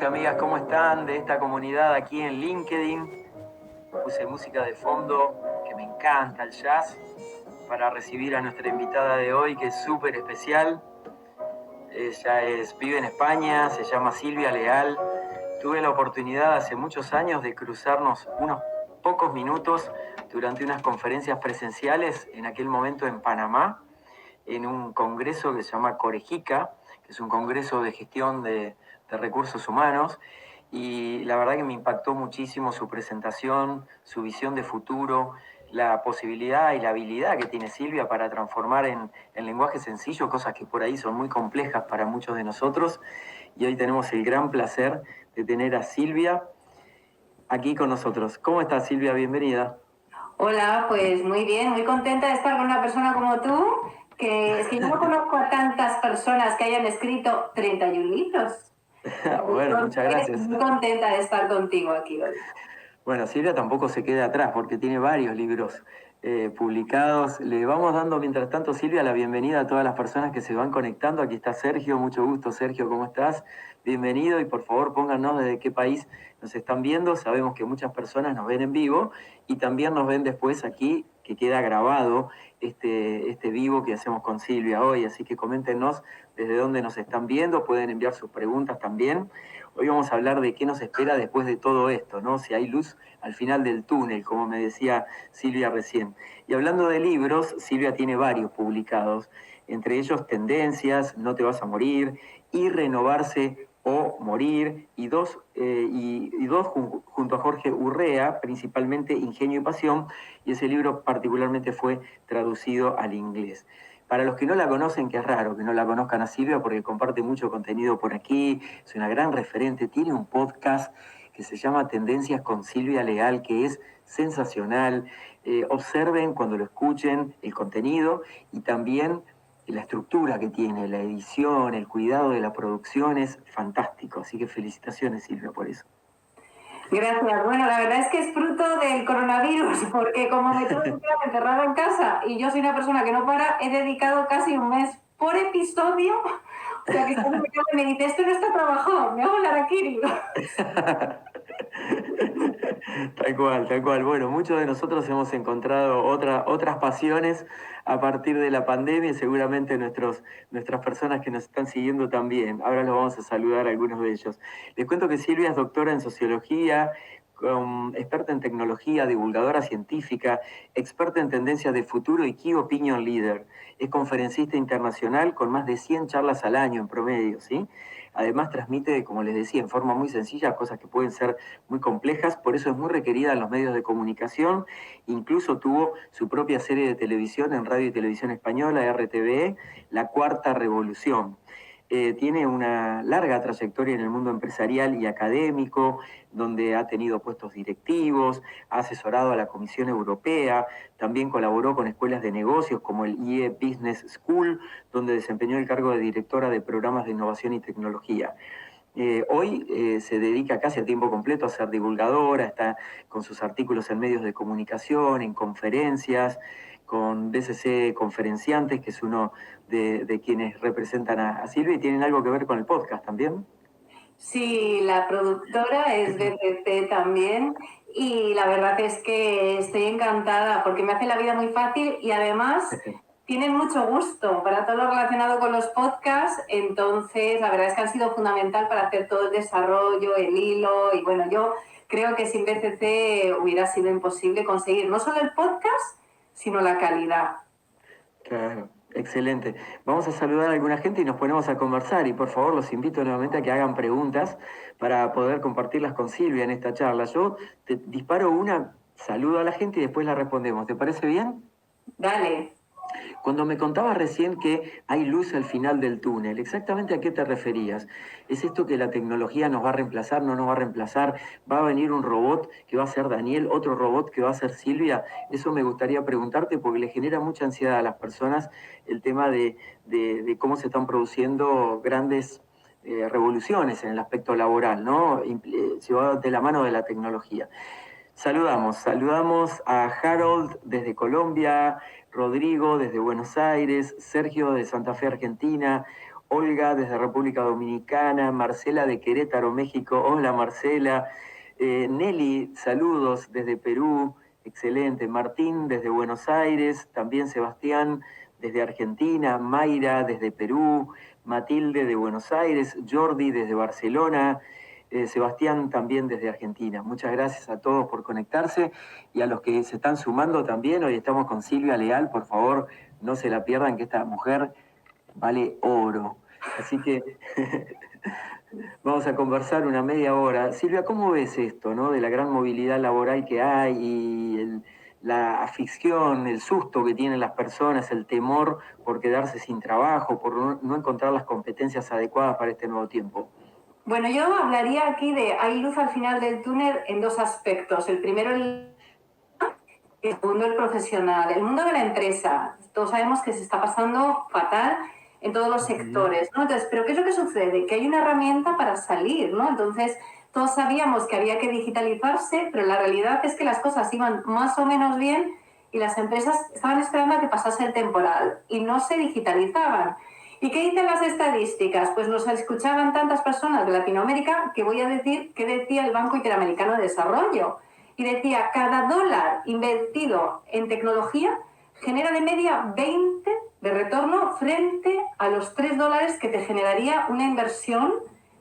y amigas, ¿cómo están? De esta comunidad aquí en LinkedIn. Puse música de fondo, que me encanta el jazz, para recibir a nuestra invitada de hoy, que es súper especial. Ella vive en España, se llama Silvia Leal. Tuve la oportunidad hace muchos años de cruzarnos unos pocos minutos durante unas conferencias presenciales, en aquel momento en Panamá, en un congreso que se llama Corejica, que es un congreso de gestión de recursos humanos, y la verdad que me impactó muchísimo su presentación, su visión de futuro, la posibilidad y la habilidad que tiene Silvia para transformar en lenguaje sencillo cosas que por ahí son muy complejas para muchos de nosotros. Y hoy tenemos el gran placer de tener a Silvia aquí con nosotros. ¿Cómo estás, Silvia? Bienvenida. Hola, pues muy bien, muy contenta de estar con una persona como tú, que es que yo no conozco a tantas personas que hayan escrito 31 libros. Bueno, muchas Entonces, gracias. muy contenta de estar contigo aquí hoy. Bueno, Silvia tampoco se queda atrás porque tiene varios libros publicados. Le vamos dando, mientras tanto, Silvia, la bienvenida a todas las personas que se van conectando. Aquí está Sergio, mucho gusto, Sergio, ¿cómo estás? Bienvenido y por favor pónganos desde qué país nos están viendo. Sabemos que muchas personas nos ven en vivo y también nos ven después aquí, que queda grabado este vivo que hacemos con Silvia hoy. Así que coméntenos desde dónde nos están viendo, pueden enviar sus preguntas también. Hoy vamos a hablar de qué nos espera después de todo esto, ¿no? Si hay luz al final del túnel, como me decía Silvia recién. Y hablando de libros, Silvia tiene varios publicados, entre ellos Tendencias, No te vas a morir, y Renovarse o Morir, y dos junto a Jorge Urrea, principalmente Ingenio y Pasión, y ese libro particularmente fue traducido al inglés. Para los que no la conocen, que es raro que no la conozcan a Silvia porque comparte mucho contenido por aquí, es una gran referente, tiene un podcast que se llama Tendencias con Silvia Leal, que es sensacional. Observen cuando lo escuchen el contenido y también la estructura que tiene, la edición, el cuidado de la producción es fantástico. Así que felicitaciones, Silvia, por eso. Gracias. Bueno, la verdad es que es fruto del coronavirus, porque como me tuve que quedar encerrada en casa y yo soy una persona que no para, he dedicado casi un mes por episodio. O sea, que cuando me dice, esto no está trabajado, me hago la harakiri. Tal cual, tal cual. Bueno, muchos de nosotros hemos encontrado otras pasiones a partir de la pandemia y seguramente nuestras personas que nos están siguiendo también. Ahora los vamos a saludar a algunos de ellos. Les cuento que Silvia es doctora en sociología, experta en tecnología, divulgadora científica, experta en tendencias de futuro y Key Opinion Leader. Es conferencista internacional con más de 100 charlas al año en promedio, ¿sí? Además transmite, como les decía, en forma muy sencilla cosas que pueden ser muy complejas, por eso es muy requerida en los medios de comunicación. Incluso tuvo su propia serie de televisión en Radio y Televisión Española, RTVE, La Cuarta Revolución. Tiene una larga trayectoria en el mundo empresarial y académico, donde ha tenido puestos directivos, ha asesorado a la Comisión Europea, también colaboró con escuelas de negocios como el IE Business School, donde desempeñó el cargo de directora de programas de innovación y tecnología. Hoy se dedica casi a tiempo completo a ser divulgadora, está con sus artículos en medios de comunicación, en conferencias, con BCC Conferenciantes, que es uno de quienes representan a Silvia y tienen algo que ver con el podcast también. Sí, la productora es BCC también y la verdad es que estoy encantada porque me hace la vida muy fácil y además tienen mucho gusto para todo lo relacionado con los podcasts, entonces la verdad es que han sido fundamental para hacer todo el desarrollo, el hilo y bueno, yo creo que sin BCC hubiera sido imposible conseguir no solo el podcast, sino la calidad. Claro, excelente. Vamos a saludar a alguna gente y nos ponemos a conversar y por favor los invito nuevamente a que hagan preguntas para poder compartirlas con Silvia en esta charla. Yo te disparo una, saludo a la gente y después la respondemos. ¿Te parece bien? Dale. Cuando me contabas recién que hay luz al final del túnel, ¿exactamente a qué te referías? ¿Es esto que la tecnología nos va a reemplazar, no nos va a reemplazar? ¿Va a venir un robot que va a ser Daniel, otro robot que va a ser Silvia? Eso me gustaría preguntarte porque le genera mucha ansiedad a las personas el tema de cómo se están produciendo grandes revoluciones en el aspecto laboral, ¿no? Llevado de la mano de la tecnología. Saludamos a Harold desde Colombia, Rodrigo desde Buenos Aires, Sergio de Santa Fe, Argentina, Olga desde República Dominicana, Marcela de Querétaro, México. Hola Marcela. Nelly, saludos desde Perú, excelente. Martín desde Buenos Aires, también Sebastián desde Argentina, Mayra desde Perú, Matilde de Buenos Aires, Jordi desde Barcelona, Sebastián también desde Argentina. Muchas gracias a todos por conectarse y a los que se están sumando también. Hoy estamos con Silvia Leal, por favor, no se la pierdan, que esta mujer vale oro. Así que vamos a conversar una media hora. Silvia, ¿cómo ves esto, no? De la gran movilidad laboral que hay y la afición, el susto que tienen las personas, el temor por quedarse sin trabajo, por no encontrar las competencias adecuadas para este nuevo tiempo? Bueno, yo hablaría aquí de hay luz al final del túnel en dos aspectos. El primero, el mundo del profesional, el mundo de la empresa. Todos sabemos que se está pasando fatal en todos los sectores, ¿no? Entonces, ¿pero qué es lo que sucede? Que hay una herramienta para salir, ¿no? Entonces, todos sabíamos que había que digitalizarse, pero la realidad es que las cosas iban más o menos bien y las empresas estaban esperando a que pasase el temporal y no se digitalizaban. ¿Y qué dicen las estadísticas? Pues nos escuchaban tantas personas de Latinoamérica que voy a decir qué decía el Banco Interamericano de Desarrollo. Y decía, cada dólar invertido en tecnología genera de media 20 de retorno frente a los $3 que te generaría una inversión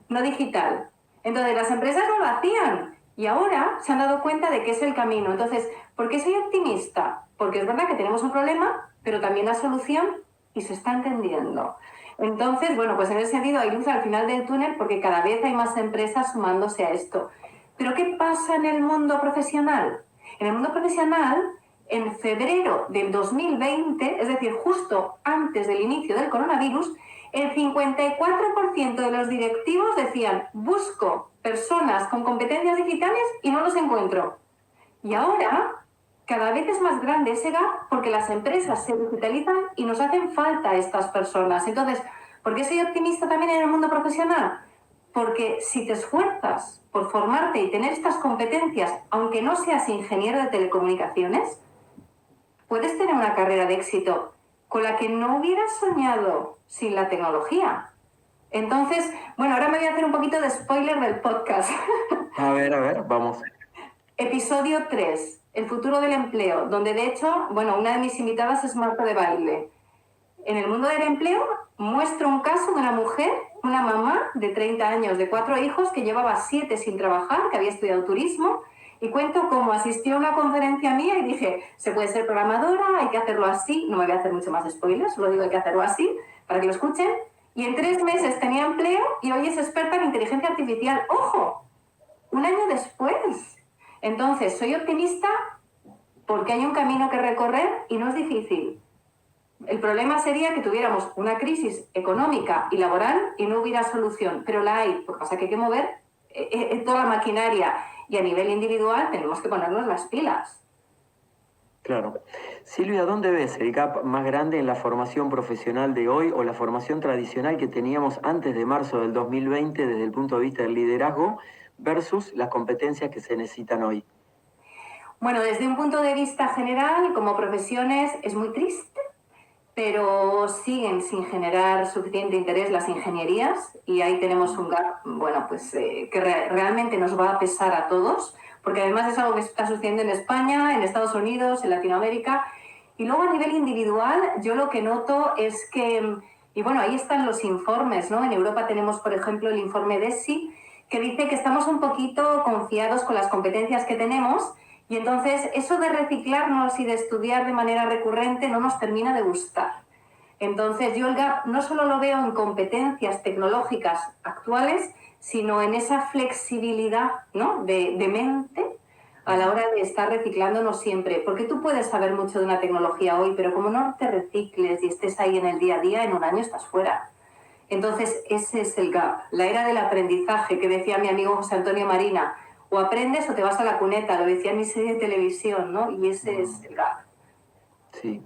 no digital. Entonces, las empresas no lo hacían y ahora se han dado cuenta de que es el camino. Entonces, ¿por qué soy optimista? Porque es verdad que tenemos un problema, pero también la solución y se está entendiendo. Entonces, bueno, pues en ese sentido hay luz al final del túnel porque cada vez hay más empresas sumándose a esto. ¿Pero qué pasa en el mundo profesional? En el mundo profesional, en febrero del 2020, es decir, justo antes del inicio del coronavirus, el 54% de los directivos decían, busco personas con competencias digitales y no los encuentro. Y ahora, cada vez es más grande ese gap porque las empresas se digitalizan y nos hacen falta estas personas. Entonces, ¿por qué soy optimista también en el mundo profesional? Porque si te esfuerzas por formarte y tener estas competencias, aunque no seas ingeniero de telecomunicaciones, puedes tener una carrera de éxito con la que no hubieras soñado sin la tecnología. Entonces, bueno, ahora me voy a hacer un poquito de spoiler del podcast. A ver, vamos. Episodio 3, el futuro del empleo, donde de hecho, bueno, una de mis invitadas es Marta de Baile. En el mundo del empleo muestro un caso de una mujer, una mamá de 30 años, de 4 hijos, que llevaba 7 sin trabajar, que había estudiado turismo, y cuento cómo asistió a una conferencia mía y dije, se puede ser programadora, hay que hacerlo así, no me voy a hacer mucho más spoilers, solo digo hay que hacerlo así, para que lo escuchen, y en 3 meses tenía empleo y hoy es experta en inteligencia artificial. ¡Ojo! Un año después. Entonces, soy optimista porque hay un camino que recorrer y no es difícil. El problema sería que tuviéramos una crisis económica y laboral y no hubiera solución, pero la hay. Lo que pasa es que hay que mover toda la maquinaria y a nivel individual tenemos que ponernos las pilas. Claro. Silvia, ¿dónde ves el gap más grande en la formación profesional de hoy o la formación tradicional que teníamos antes de marzo del 2020 desde el punto de vista del liderazgo versus las competencias que se necesitan hoy? Bueno, desde un punto de vista general, como profesiones, es muy triste, pero siguen sin generar suficiente interés las ingenierías y ahí tenemos un gap, bueno, pues que realmente nos va a pesar a todos, porque además es algo que está sucediendo en España, en Estados Unidos, en Latinoamérica. Y luego a nivel individual, yo lo que noto es que, y bueno, ahí están los informes, ¿no? En Europa tenemos, por ejemplo, el informe DESI, que dice que estamos un poquito confiados con las competencias que tenemos y entonces eso de reciclarnos y de estudiar de manera recurrente no nos termina de gustar. Entonces yo el gap no solo lo veo en competencias tecnológicas actuales, sino en esa flexibilidad, ¿no? de mente a la hora de estar reciclándonos siempre. Porque tú puedes saber mucho de una tecnología hoy, pero como no te recicles y estés ahí en el día a día, en un año estás fuera. Entonces ese es el gap, la era del aprendizaje que decía mi amigo José Antonio Marina. O aprendes o te vas a la cuneta, lo decía en mi serie de televisión, ¿no? Y ese es el gap. Sí,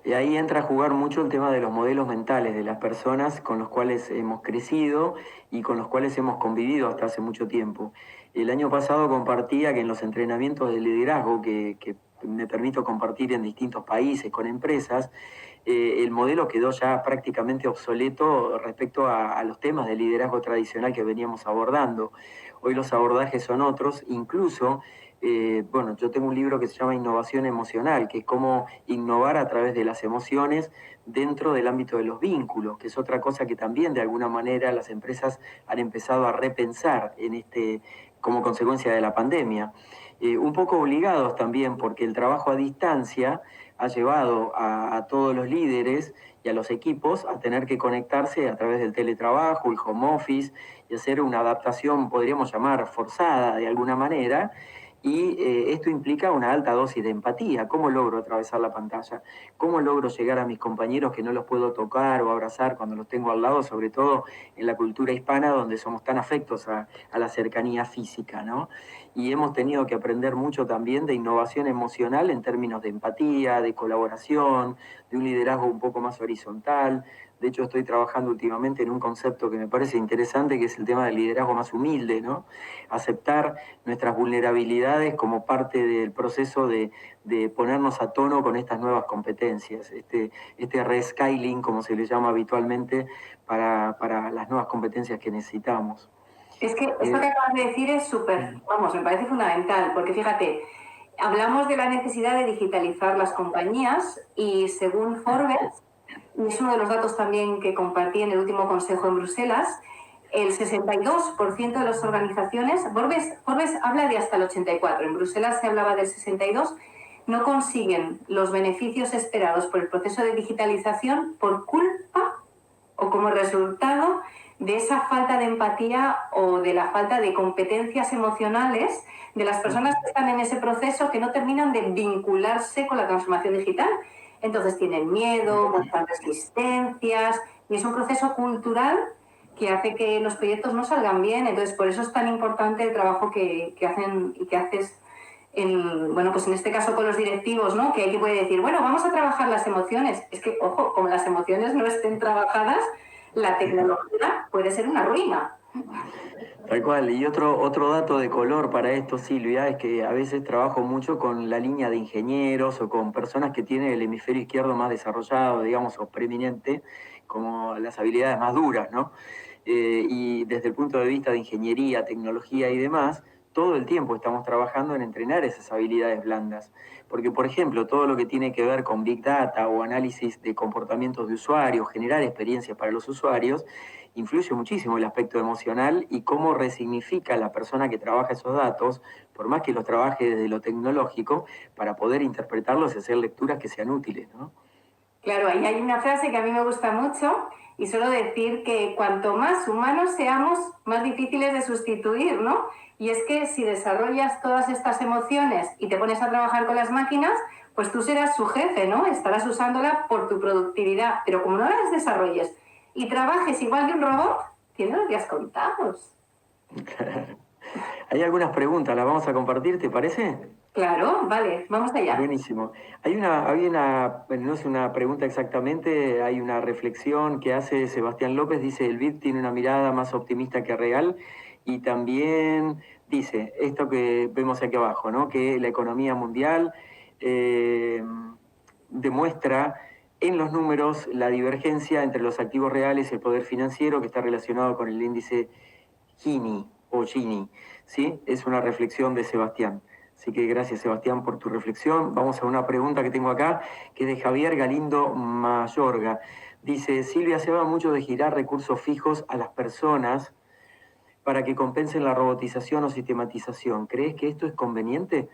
y ahí entra a jugar mucho el tema de los modelos mentales de las personas con los cuales hemos crecido y con los cuales hemos convivido hasta hace mucho tiempo. El año pasado compartía que en los entrenamientos de liderazgo que me permito compartir en distintos países con empresas, el modelo quedó ya prácticamente obsoleto respecto a los temas de liderazgo tradicional que veníamos abordando. Hoy los abordajes son otros, incluso, bueno, yo tengo un libro que se llama Innovación Emocional, que es cómo innovar a través de las emociones dentro del ámbito de los vínculos, que es otra cosa que también de alguna manera las empresas han empezado a repensar como consecuencia de la pandemia. Un poco obligados también porque el trabajo a distancia ha llevado a todos los líderes y a los equipos a tener que conectarse a través del teletrabajo, el home office, y hacer una adaptación, podríamos llamar, forzada de alguna manera, y esto implica una alta dosis de empatía. ¿Cómo logro atravesar la pantalla? ¿Cómo logro llegar a mis compañeros que no los puedo tocar o abrazar cuando los tengo al lado, sobre todo en la cultura hispana donde somos tan afectos a la cercanía física, ¿no? Y hemos tenido que aprender mucho también de innovación emocional en términos de empatía, de colaboración, de un liderazgo un poco más horizontal. De hecho, estoy trabajando últimamente en un concepto que me parece interesante, que es el tema del liderazgo más humilde, ¿no? Aceptar nuestras vulnerabilidades como parte del proceso de ponernos a tono con estas nuevas competencias, este rescaling, como se le llama habitualmente, para las nuevas competencias que necesitamos. Es que esto que acabas de decir es súper, vamos, me parece fundamental, porque fíjate, hablamos de la necesidad de digitalizar las compañías y según Forbes, y es uno de los datos también que compartí en el último consejo en Bruselas, el 62% de las organizaciones, Forbes habla de hasta el 84%, en Bruselas se hablaba del 62%, no consiguen los beneficios esperados por el proceso de digitalización por culpa o como resultado de esa falta de empatía o de la falta de competencias emocionales de las personas que están en ese proceso, que no terminan de vincularse con la transformación digital. Entonces tienen miedo, muestran resistencias, y es un proceso cultural que hace que los proyectos no salgan bien. Entonces, por eso es tan importante el trabajo que hacen y que haces bueno, pues en este caso con los directivos, ¿no? Que hay que puede decir, bueno, vamos a trabajar las emociones. Es que, ojo, como las emociones no estén trabajadas, la tecnología puede ser una ruina. Tal cual. Y otro dato de color para esto, Silvia, es que a veces trabajo mucho con la línea de ingenieros o con personas que tienen el hemisferio izquierdo más desarrollado, digamos, o preeminente, como las habilidades más duras, ¿no? Y desde el punto de vista de ingeniería, tecnología y demás, todo el tiempo estamos trabajando en entrenar esas habilidades blandas. Porque, por ejemplo, todo lo que tiene que ver con Big Data o análisis de comportamientos de usuarios, generar experiencias para los usuarios, influye muchísimo el aspecto emocional y cómo resignifica la persona que trabaja esos datos, por más que los trabaje desde lo tecnológico, para poder interpretarlos y hacer lecturas que sean útiles, ¿no? Claro, ahí hay una frase que a mí me gusta mucho y suelo decir que cuanto más humanos seamos, más difíciles de sustituir, ¿no? Y es que si desarrollas todas estas emociones y te pones a trabajar con las máquinas, pues tú serás su jefe, ¿no? Estarás usándola por tu productividad, pero como no las desarrolles y trabajes igual que un robot, tienes los días contados. Hay algunas preguntas, las vamos a compartir, ¿te parece? Claro, vale, vamos allá. Buenísimo. Bueno, no es una pregunta exactamente, hay una reflexión que hace Sebastián López, dice, el BID tiene una mirada más optimista que real y también dice esto que vemos aquí abajo, ¿no? Que la economía mundial demuestra en los números la divergencia entre los activos reales y el poder financiero que está relacionado con el índice Gini o Gini, ¿sí? Es una reflexión de Sebastián. Así que gracias, Sebastián, por tu reflexión. Vamos a una pregunta que tengo acá, que es de Javier Galindo Mayorga. Dice, Silvia, se habla mucho de girar recursos fijos a las personas para que compensen la robotización o sistematización. ¿Crees que esto es conveniente?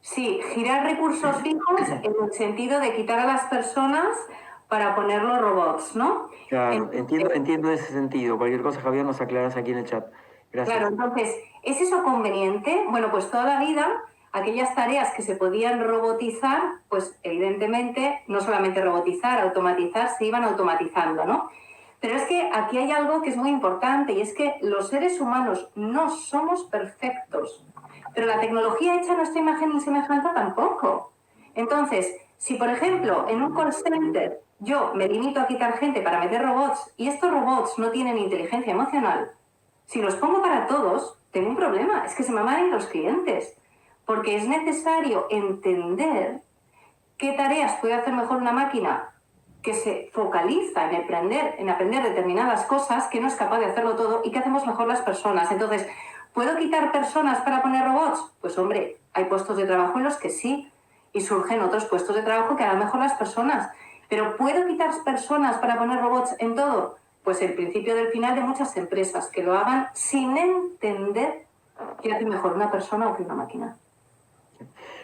Sí, girar recursos fijos en el sentido de quitar a las personas para poner los robots, ¿no? Claro, Entonces, entiendo ese sentido. Cualquier cosa, Javier, nos aclaras aquí en el chat. Gracias. claro, entonces, ¿es eso conveniente? Bueno, pues toda la vida, aquellas tareas que se podían robotizar, pues evidentemente, no solamente robotizar, automatizar, se iban automatizando, ¿no? Pero es que aquí hay algo que es muy importante y es que los seres humanos no somos perfectos, pero la tecnología hecha a nuestra imagen y semejanza tampoco. Entonces, si por ejemplo en un call center yo me limito a quitar gente para meter robots y estos robots no tienen inteligencia emocional, si los pongo para todos, tengo un problema, es que se me van a ir los clientes. porque es necesario entender qué tareas puede hacer mejor una máquina que se focaliza en aprender determinadas cosas, que no es capaz de hacerlo todo, y qué hacemos mejor las personas. Entonces, ¿puedo quitar personas para poner robots? Pues hombre, hay puestos de trabajo en los que sí, y surgen otros puestos de trabajo que harán mejor las personas. Pero ¿puedo quitar personas para poner robots en todo? Pues el principio del final de muchas empresas, que lo hagan sin entender qué hace mejor una persona o que una máquina.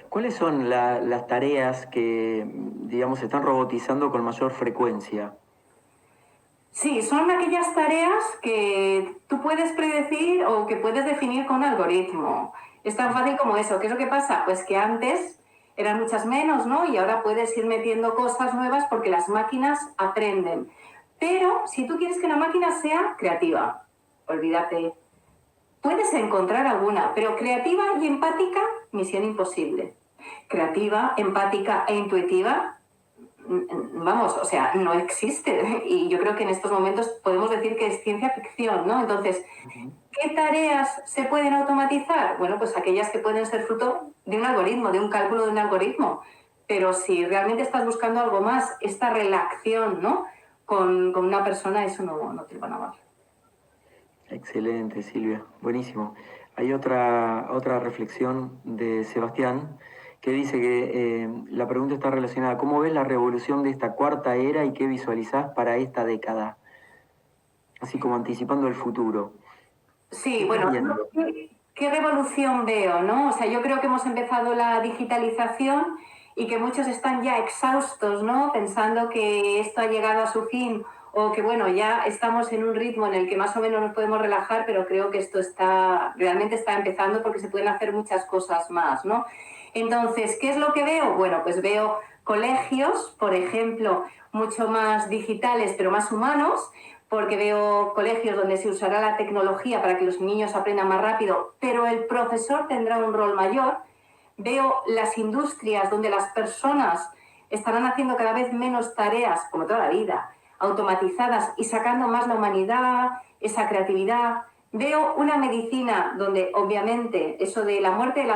¿Cuáles son las tareas que, digamos, se están robotizando con mayor frecuencia? Sí, son aquellas tareas que tú puedes predecir o que puedes definir con un algoritmo. Es tan fácil como eso. ¿Qué es lo que pasa? Pues que antes eran muchas menos, ¿no? Y ahora puedes ir metiendo cosas nuevas porque las máquinas aprenden. Pero si tú quieres que una máquina sea creativa, olvídate. Puedes encontrar alguna, pero creativa y empática, misión imposible. Creativa, empática e intuitiva, vamos, o sea, no existe. Y yo creo que en estos momentos podemos decir que es ciencia ficción, ¿no? Entonces, ¿qué tareas se pueden automatizar? Bueno, pues aquellas que pueden ser fruto de un algoritmo, de un cálculo de un algoritmo. Pero si realmente estás buscando algo más, esta relación, ¿no? Con una persona, eso no te lo van a dar. Excelente, Silvia, buenísimo. Hay otra reflexión de Sebastián que dice que la pregunta está relacionada. ¿Cómo ves la revolución de esta cuarta era y qué visualizás para esta década? Así como anticipando el futuro. ¿Qué Sí, estás bueno, viendo? ¿qué revolución veo, no? O sea, yo creo que hemos empezado la digitalización y que muchos están ya exhaustos, ¿no? Pensando que esto ha llegado a su fin o que, bueno, ya estamos en un ritmo en el que más o menos nos podemos relajar, pero creo que esto realmente está empezando porque se pueden hacer muchas cosas más, ¿no? Entonces, ¿qué es lo que veo? Bueno, pues veo colegios, por ejemplo, mucho más digitales, pero más humanos, porque veo colegios donde se usará la tecnología para que los niños aprendan más rápido, pero el profesor tendrá un rol mayor. Veo las industrias donde las personas estarán haciendo cada vez menos tareas, como toda la vida, automatizadas y sacando más la humanidad, esa creatividad. Veo una medicina donde obviamente eso de la muerte,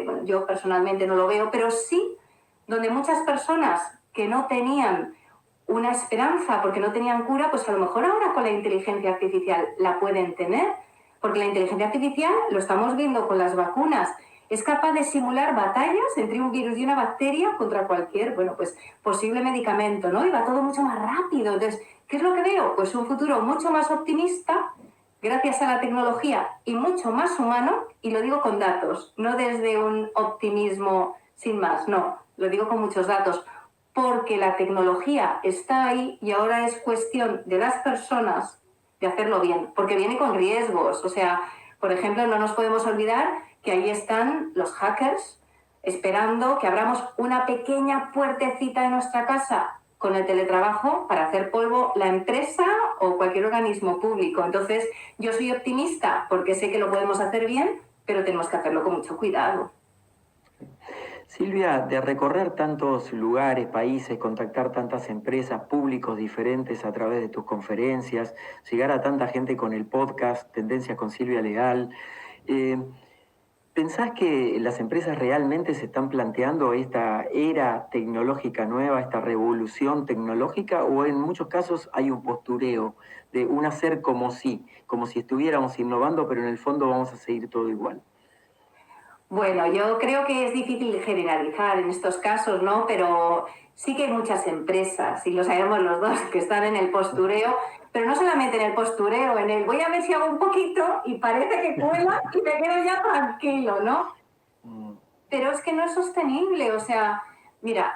bueno, yo personalmente no lo veo, pero sí donde muchas personas que no tenían una esperanza porque no tenían cura, pues a lo mejor ahora con la inteligencia artificial la pueden tener, porque la inteligencia artificial, lo estamos viendo con las vacunas, es capaz de simular batallas entre un virus y una bacteria contra cualquier, bueno, pues posible medicamento, ¿no? Y va todo mucho más rápido. Entonces, ¿qué es lo que veo? Pues un futuro mucho más optimista gracias a la tecnología y mucho más humano, y lo digo con datos, no desde un optimismo sin más, no, lo digo con muchos datos, porque la tecnología está ahí y ahora es cuestión de las personas de hacerlo bien, porque viene con riesgos. O sea, por ejemplo, no nos podemos olvidar que ahí están los hackers esperando que abramos una pequeña puertecita en nuestra casa con el teletrabajo para hacer polvo la empresa o cualquier organismo público. Entonces, yo soy optimista porque sé que lo podemos hacer bien, pero tenemos que hacerlo con mucho cuidado. Silvia, de recorrer tantos lugares, países, contactar tantas empresas, públicos diferentes a través de tus conferencias, llegar a tanta gente con el podcast Tendencias con Silvia Leal, eh, ¿pensás que las empresas realmente se están planteando esta era tecnológica nueva, esta revolución tecnológica, o en muchos casos hay un postureo de un hacer como si estuviéramos innovando, pero en el fondo vamos a seguir todo igual? Bueno, yo creo que es difícil generalizar en estos casos, ¿no? Pero sí que hay muchas empresas, y lo sabemos los dos, que están en el postureo, pero no solamente en el postureo, en el voy a ver si hago un poquito y parece que cuela y me quedo ya tranquilo, ¿no? Pero es que no es sostenible, o sea, mira,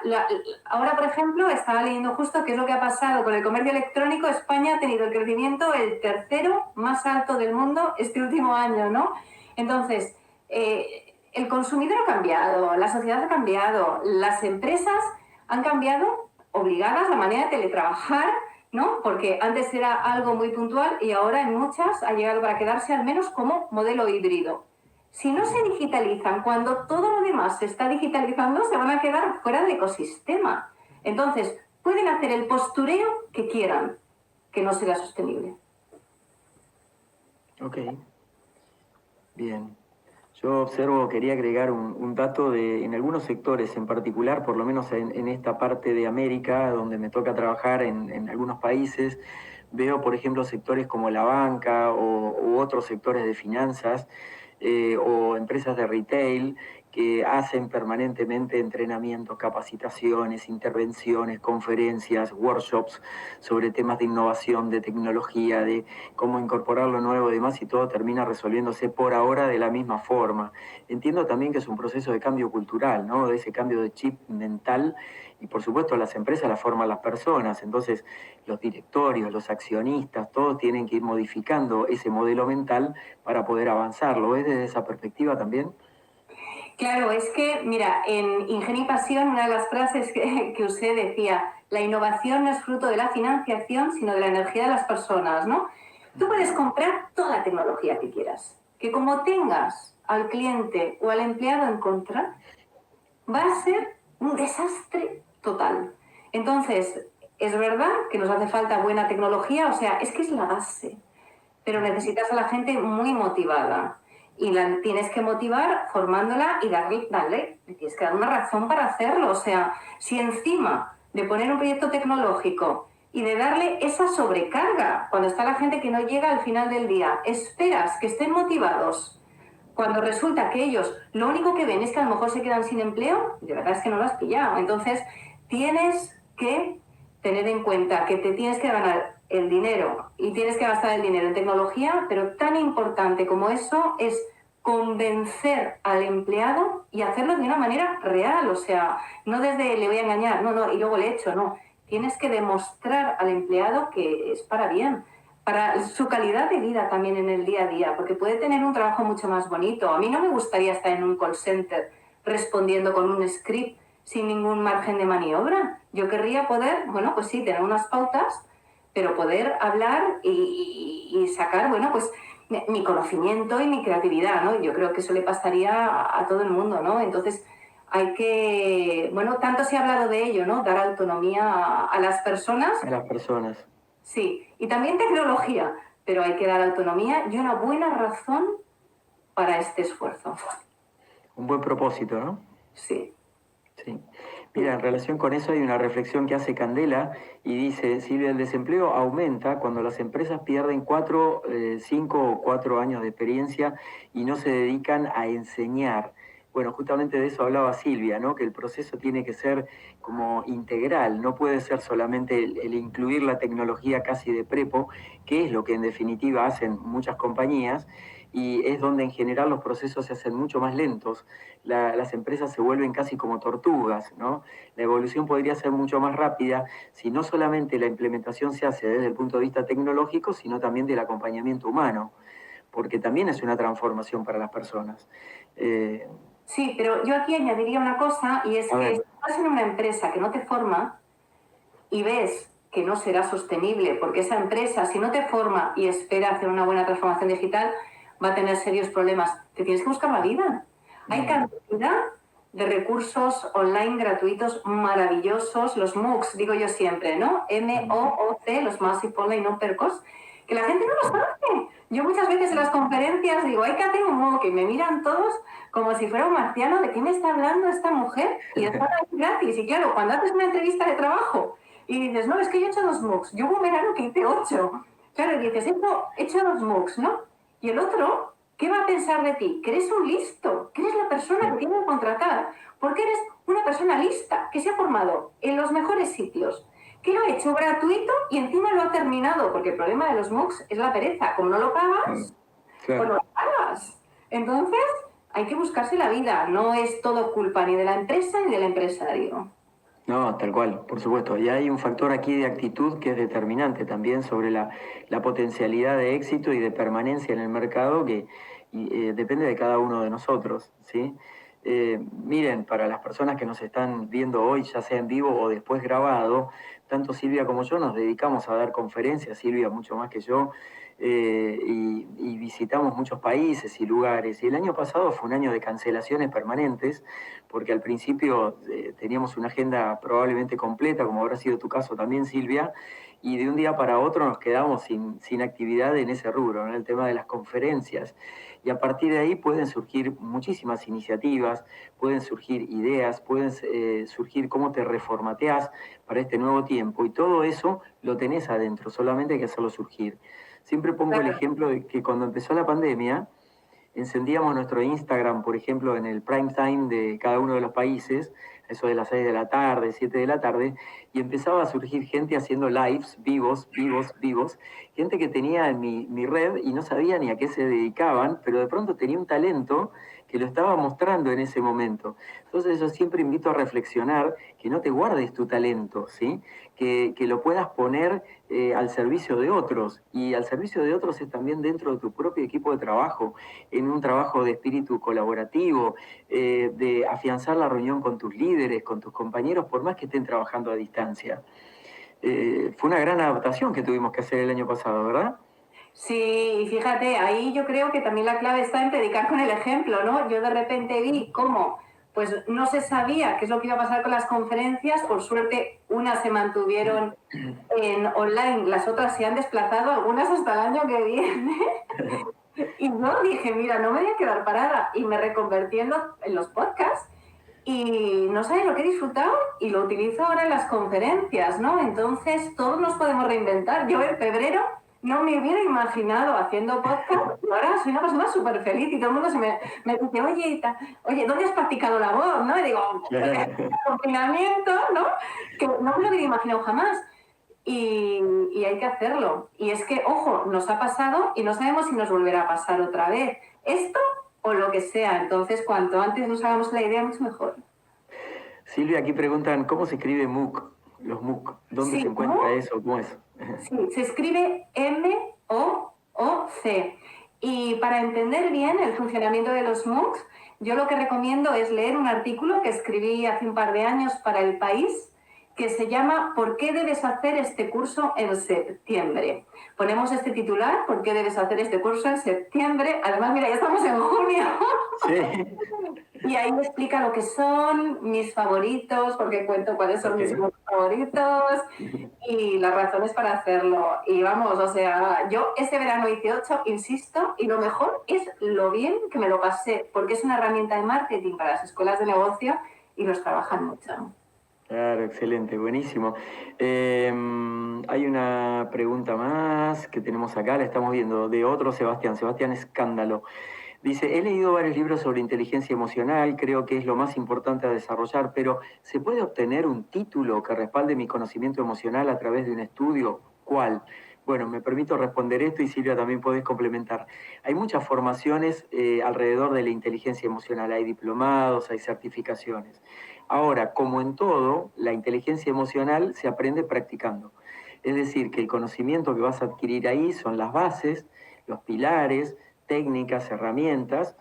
ahora por ejemplo estaba leyendo justo qué es lo que ha pasado con el comercio electrónico. España ha tenido el crecimiento el tercero más alto del mundo este último año, ¿no? Entonces, el consumidor ha cambiado, la sociedad ha cambiado, las empresas han cambiado obligadas la manera de teletrabajar, ¿no? Porque antes era algo muy puntual y ahora en muchas ha llegado para quedarse al menos como modelo híbrido. Si no se digitalizan, cuando todo lo demás se está digitalizando, se van a quedar fuera del ecosistema. Entonces, pueden hacer el postureo que quieran, que no será sostenible. Ok, bien. Yo observo, quería agregar un dato en algunos sectores en particular, por lo menos en esta parte de América, donde me toca trabajar en algunos países, veo, por ejemplo, sectores como la banca u otros sectores de finanzas o empresas de retail que hacen permanentemente entrenamientos, capacitaciones, intervenciones, conferencias, workshops sobre temas de innovación, de tecnología, de cómo incorporar lo nuevo y demás, y todo termina resolviéndose por ahora de la misma forma. Entiendo también que es un proceso de cambio cultural, ¿no? De ese cambio de chip mental, y por supuesto las empresas las forman las personas, entonces los directorios, los accionistas, todos tienen que ir modificando ese modelo mental para poder avanzar. ¿Lo ves desde esa perspectiva también? Claro, es que, mira, en Ingenio y Pasión, una de las frases que usé decía, la innovación no es fruto de la financiación, sino de la energía de las personas, ¿no? Tú puedes comprar toda la tecnología que quieras, que como tengas al cliente o al empleado en contra, va a ser un desastre total. Entonces, es verdad que nos hace falta buena tecnología, o sea, es que es la base, pero necesitas a la gente muy motivada. Y la tienes que motivar formándola y le tienes que dar una razón para hacerlo. O sea, si encima de poner un proyecto tecnológico y de darle esa sobrecarga, cuando está la gente que no llega al final del día, esperas que estén motivados, cuando resulta que ellos lo único que ven es que a lo mejor se quedan sin empleo, de verdad es que no lo has pillado. Entonces, tienes que tener en cuenta que te tienes que ganar el dinero y tienes que gastar el dinero en tecnología, pero tan importante como eso es convencer al empleado y hacerlo de una manera real, o sea, no desde le voy a engañar, no, no, y luego le echo, no. Tienes que demostrar al empleado que es para bien, para su calidad de vida también en el día a día, porque puede tener un trabajo mucho más bonito. A mí no me gustaría estar en un call center respondiendo con un script sin ningún margen de maniobra. Yo querría poder, bueno, pues sí, tener unas pautas, pero poder hablar y sacar, bueno, pues mi conocimiento y mi creatividad, ¿no? Yo creo que eso le pasaría a todo el mundo, ¿no? Entonces, hay que, bueno, tanto se ha hablado de ello, ¿no? Dar autonomía a las personas. A las personas. Sí, y también tecnología, pero hay que dar autonomía y una buena razón para este esfuerzo. Un buen propósito, ¿no? Sí. Sí. Mira, en relación con eso hay una reflexión que hace Candela y dice, Silvia, el desempleo aumenta cuando las empresas pierden 5 o 4 años de experiencia y no se dedican a enseñar. Bueno, justamente de eso hablaba Silvia, ¿no? Que el proceso tiene que ser como integral, no puede ser solamente el incluir la tecnología casi de prepo, que es lo que en definitiva hacen muchas compañías, y es donde en general los procesos se hacen mucho más lentos. Las empresas se vuelven casi como tortugas, ¿no? La evolución podría ser mucho más rápida si no solamente la implementación se hace desde el punto de vista tecnológico, sino también del acompañamiento humano, porque también es una transformación para las personas. Eh, Sí, pero yo aquí añadiría una cosa y es a que si ver, estás en una empresa que no te forma y ves que no será sostenible, porque esa empresa, si no te forma y espera hacer una buena transformación digital, va a tener serios problemas. Te tienes que buscar la vida. Hay cantidad de recursos online gratuitos maravillosos, los MOOCs, digo yo siempre, ¿no? MOOC, los Massive Online Open Course, que la gente no los conoce. Yo muchas veces en las conferencias digo, hay que hacer un MOOC, y me miran todos como si fuera un marciano, ¿de qué me está hablando esta mujer? Y es gratis. Y claro, cuando haces una entrevista de trabajo y dices, no, es que yo he hecho 2 MOOCs. Yo hubo un verano que hice 8. Claro, y dices, he hecho 2 MOOCs, ¿no? Y el otro, ¿qué va a pensar de ti? Que eres un listo, que eres la persona que tiene que contratar, porque eres una persona lista, que se ha formado en los mejores sitios, que lo ha hecho gratuito y encima lo ha terminado, porque el problema de los MOOCs es la pereza. Como no lo pagas, pues no claro. lo pagas. Entonces, hay que buscarse la vida. No es todo culpa ni de la empresa ni del empresario. No, tal cual, por supuesto. Y hay un factor aquí de actitud que es determinante también sobre la potencialidad de éxito y de permanencia en el mercado que depende de cada uno de nosotros, ¿sí? Miren, para las personas que nos están viendo hoy, ya sea en vivo o después grabado, tanto Silvia como yo nos dedicamos a dar conferencias, Silvia mucho más que yo, y visitamos muchos países y lugares. Y el año pasado fue un año de cancelaciones permanentes, porque al principio teníamos una agenda probablemente completa, como habrá sido tu caso también, Silvia, y de un día para otro nos quedamos sin actividad en ese rubro, en el tema de las conferencias. Y a partir de ahí pueden surgir muchísimas iniciativas, pueden surgir ideas, pueden surgir cómo te reformateás para este nuevo tiempo, y todo eso lo tenés adentro, solamente hay que hacerlo surgir. Siempre pongo el ejemplo de que cuando empezó la pandemia, encendíamos nuestro Instagram, por ejemplo, en el prime time de cada uno de los países, eso de las 6 de la tarde, 7 de la tarde, y empezaba a surgir gente haciendo lives, vivos, gente que tenía en mi red y no sabía ni a qué se dedicaban, pero de pronto tenía un talento que lo estaba mostrando en ese momento. Entonces yo siempre invito a reflexionar que no te guardes tu talento, ¿sí? Que lo puedas poner al servicio de otros, y al servicio de otros es también dentro de tu propio equipo de trabajo, en un trabajo de espíritu colaborativo, de afianzar la reunión con tus líderes, con tus compañeros, por más que estén trabajando a distancia. Fue una gran adaptación que tuvimos que hacer el año pasado, ¿verdad? Sí, y fíjate, ahí yo creo que también la clave está en predicar con el ejemplo, ¿no? Yo de repente vi cómo, pues no se sabía qué es lo que iba a pasar con las conferencias, por suerte unas se mantuvieron en online, las otras se han desplazado, algunas hasta el año que viene. Y yo dije, mira, no me voy a quedar parada, y me reconvertí en los podcasts, y no sabes lo que he disfrutado y lo utilizo ahora en las conferencias, ¿no? Entonces todos nos podemos reinventar. Yo en febrero no me hubiera imaginado haciendo podcast, y ahora soy una persona súper feliz y todo el mundo me dice, oye, ¿dónde has practicado la voz? ¿No? Y digo, pues en el confinamiento, ¿no? Que no me lo hubiera imaginado jamás. Y hay que hacerlo. Y es que, ojo, nos ha pasado y no sabemos si nos volverá a pasar otra vez. Esto o lo que sea. Entonces, cuanto antes nos hagamos la idea, mucho mejor. Silvia, aquí preguntan, ¿cómo se escribe MOOC? Los MOOC, ¿dónde Sí, se encuentra ¿cómo? eso? ¿Cómo es? Sí, se escribe MOOC. Y para entender bien el funcionamiento de los MOOCs, yo lo que recomiendo es leer un artículo que escribí hace un par de años para El País, que se llama ¿Por qué debes hacer este curso en septiembre? Ponemos este titular, ¿por qué debes hacer este curso en septiembre? Además, mira, ya estamos en junio. Sí. Y ahí me explica lo que son mis favoritos, porque cuento cuáles son mis favoritos y las razones para hacerlo. Y vamos, o sea, yo ese verano hice 8, insisto, y lo mejor es lo bien que me lo pasé, porque es una herramienta de marketing para las escuelas de negocio y los trabajan mucho. Claro, excelente, buenísimo. Hay una pregunta más que tenemos acá, la estamos viendo, de otro Sebastián Escándalo. Dice, he leído varios libros sobre inteligencia emocional, creo que es lo más importante a desarrollar, pero ¿se puede obtener un título que respalde mi conocimiento emocional a través de un estudio? ¿Cuál? Bueno, me permito responder esto y Silvia también podés complementar. Hay muchas formaciones alrededor de la inteligencia emocional, hay diplomados, hay certificaciones. Ahora, como en todo, la inteligencia emocional se aprende practicando. Es decir, que el conocimiento que vas a adquirir ahí son las bases, los pilares, técnicas, herramientas.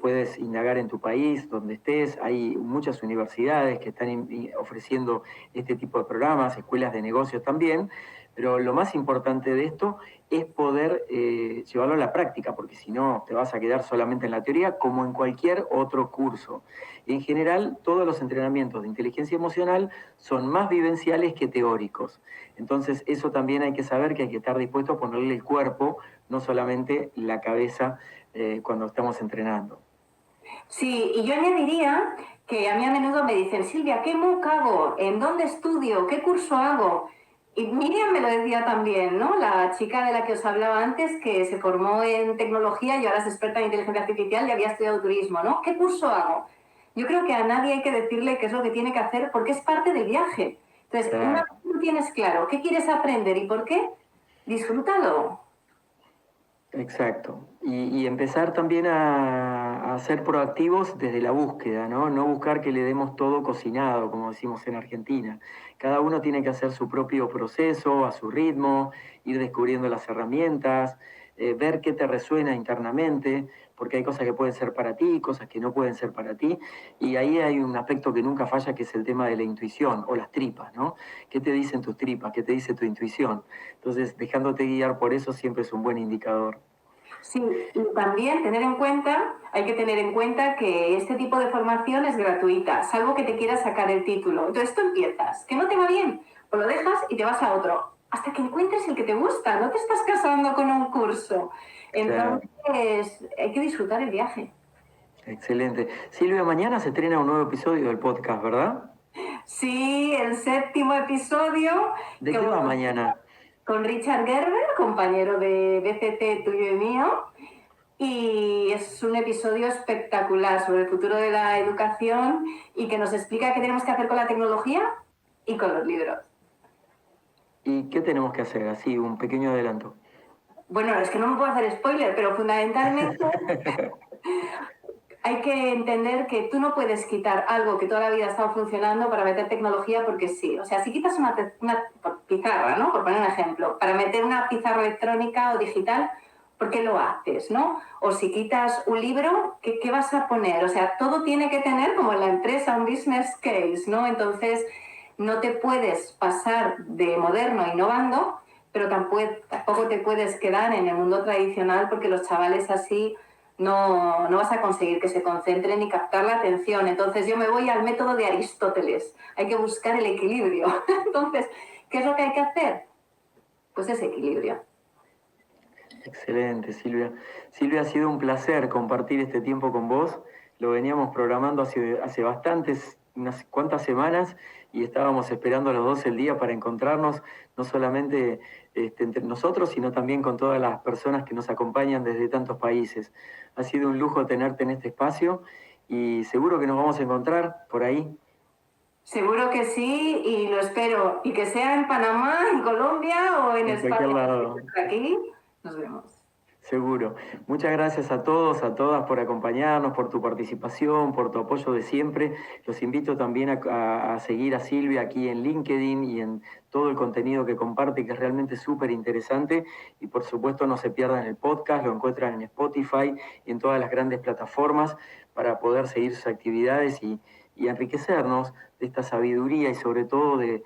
Puedes indagar en tu país, donde estés. Hay muchas universidades que están ofreciendo este tipo de programas, escuelas de negocios también, pero lo más importante de esto es poder llevarlo a la práctica, porque si no te vas a quedar solamente en la teoría, como en cualquier otro curso. En general, todos los entrenamientos de inteligencia emocional son más vivenciales que teóricos. Entonces, eso también hay que saber, que hay que estar dispuesto a ponerle el cuerpo, no solamente la cabeza, cuando estamos entrenando. Sí, y yo añadiría que a mí a menudo me dicen, Silvia, ¿qué MOOC hago? ¿En dónde estudio? ¿Qué curso hago? Y Miriam me lo decía también, ¿no? La chica de la que os hablaba antes, que se formó en tecnología y ahora es experta en inteligencia artificial y había estudiado turismo, ¿no? ¿Qué curso hago? Yo creo que a nadie hay que decirle qué es lo que tiene que hacer porque es parte del viaje. Entonces, una vez que tú tienes claro qué quieres aprender y por qué, disfrútalo. Exacto. Y empezar también a ser proactivos desde la búsqueda, ¿no? No buscar que le demos todo cocinado, como decimos en Argentina. Cada uno tiene que hacer su propio proceso, a su ritmo, ir descubriendo las herramientas. ver qué te resuena internamente, porque hay cosas que pueden ser para ti, cosas que no pueden ser para ti, y ahí hay un aspecto que nunca falla, que es el tema de la intuición o las tripas, ¿no? ¿Qué te dicen tus tripas? ¿Qué te dice tu intuición? Entonces, dejándote guiar por eso siempre es un buen indicador. Sí, y también hay que tener en cuenta que este tipo de formación es gratuita, salvo que te quieras sacar el título. Entonces tú empiezas, que no te va bien, pues lo dejas y te vas a otro, hasta que encuentres el que te gusta, no te estás casando con un curso. Entonces hay que disfrutar el viaje. Excelente. Silvia, mañana se estrena un nuevo episodio del podcast, ¿verdad? Sí, el 7º episodio. ¿De qué va mañana? Con Richard Gerber, compañero de BCT tuyo y mío. Y es un episodio espectacular sobre el futuro de la educación y que nos explica qué tenemos que hacer con la tecnología y con los libros. ¿Y qué tenemos que hacer? Así, un pequeño adelanto. Bueno, es que no me puedo hacer spoiler, pero fundamentalmente hay que entender que tú no puedes quitar algo que toda la vida ha estado funcionando para meter tecnología porque sí. O sea, si quitas una pizarra, ¿no? Por poner un ejemplo, para meter una pizarra electrónica o digital, ¿por qué lo haces, no? O si quitas un libro, ¿qué vas a poner? O sea, todo tiene que tener, como en la empresa, un business case, ¿no? Entonces, no te puedes pasar de moderno innovando, pero tampoco te puedes quedar en el mundo tradicional porque los chavales así no vas a conseguir que se concentren ni captar la atención. Entonces yo me voy al método de Aristóteles. Hay que buscar el equilibrio. Entonces, ¿qué es lo que hay que hacer? Pues ese equilibrio. Excelente, Silvia. Silvia, ha sido un placer compartir este tiempo con vos. Lo veníamos programando hace bastantes, unas cuantas semanas, y estábamos esperando los dos el día para encontrarnos, no solamente entre nosotros, sino también con todas las personas que nos acompañan desde tantos países. Ha sido un lujo tenerte en este espacio y seguro que nos vamos a encontrar por ahí. Seguro que sí, y lo espero. Y que sea en Panamá, en Colombia o en En cualquier España. lado. Aquí nos vemos. Seguro. Muchas gracias a todos, a todas por acompañarnos, por tu participación, por tu apoyo de siempre. Los invito también a seguir a Silvia aquí en LinkedIn y en todo el contenido que comparte, que es realmente súper interesante. Y por supuesto no se pierdan el podcast, lo encuentran en Spotify y en todas las grandes plataformas para poder seguir sus actividades y enriquecernos de esta sabiduría y sobre todo de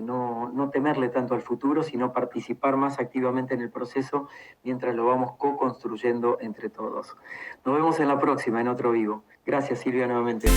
no temerle tanto al futuro, sino participar más activamente en el proceso mientras lo vamos co-construyendo entre todos. Nos vemos en la próxima, en otro vivo. Gracias, Silvia, nuevamente.